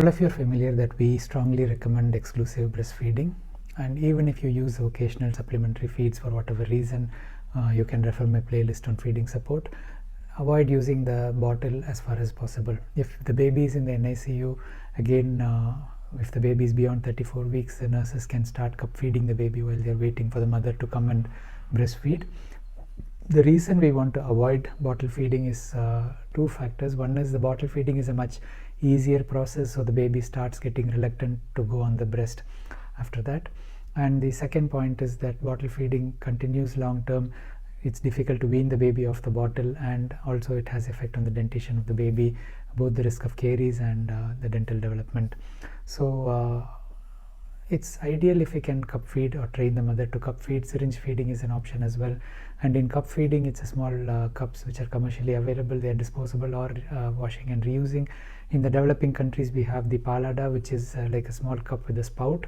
All of you are familiar that we strongly recommend exclusive breastfeeding, and even if you use occasional supplementary feeds for whatever reason, you can refer my playlist on feeding support. Avoid using the bottle as far as possible. If the baby is in the NICU, again, if the baby is beyond 34 weeks, the nurses can start cup feeding the baby while they are waiting for the mother to come and breastfeed. The reason we want to avoid bottle feeding is two factors. One is the bottle feeding is a much easier process, so the baby starts getting reluctant to go on the breast after that. And the second point is that bottle feeding continues long term. It's difficult to wean the baby off the bottle, and also it has effect on the dentition of the baby, both the risk of caries and the dental development. So it's ideal if we can cup feed or train the mother to cup feed. Syringe feeding is an option as well, and in cup feeding it's a small cups which are commercially available. They are disposable or washing and reusing. In the developing countries we have the Palada, which is like a small cup with a spout,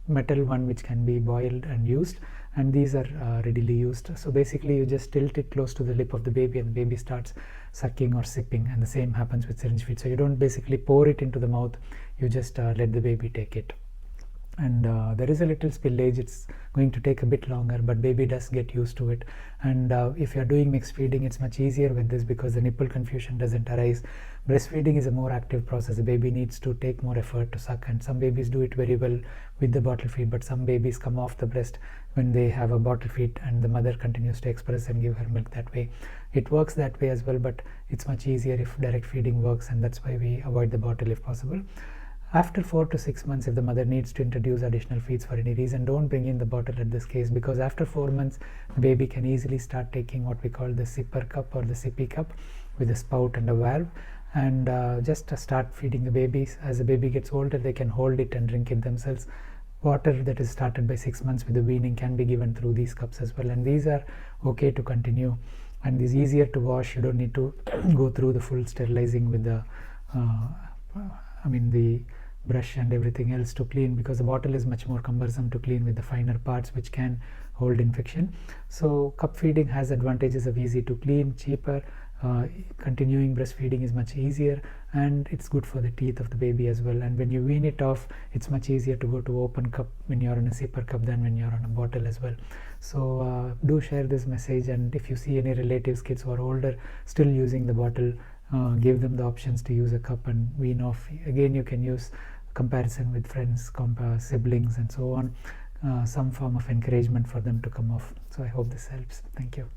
metal one which can be boiled and used, and these are readily used. So basically you just tilt it close to the lip of the baby and the baby starts sucking or sipping, and the same happens with syringe feed. So you don't basically pour it into the mouth, you just let the baby take it. And there is a little spillage. It's going to take a bit longer, but baby does get used to it. And if you're doing mixed feeding, it's much easier with this because the nipple confusion doesn't arise. Breastfeeding is a more active process. The baby needs to take more effort to suck, and some babies do it very well with the bottle feed, but some babies come off the breast when they have a bottle feed and the mother continues to express and give her milk that way. It works that way as well, but it's much easier if direct feeding works, and that's why we avoid the bottle if possible. After 4 to 6 months, if the mother needs to introduce additional feeds for any reason, don't bring in the bottle at this case, because after 4 months the baby can easily start taking what we call the sipper cup or the sippy cup with a spout and a valve, and just start feeding the babies. As the baby gets older, they can hold it and drink it themselves. Water that is started by 6 months with the weaning can be given through these cups as well, and these are okay to continue, and is easier to wash. You don't need to go through the full sterilizing with the the brush and everything else to clean, because the bottle is much more cumbersome to clean with the finer parts which can hold infection. So cup feeding has advantages of easy to clean, cheaper. Continuing breastfeeding is much easier, and it's good for the teeth of the baby as well. And when you wean it off, it's much easier to go to open cup when you're on a sipper cup than when you're on a bottle as well. So do share this message, and if you see any relatives, kids who are older still using the bottle, give them the options to use a cup and wean off. Again, you can use comparison with friends, siblings and so on, some form of encouragement for them to come off. So I hope this helps. Thank you.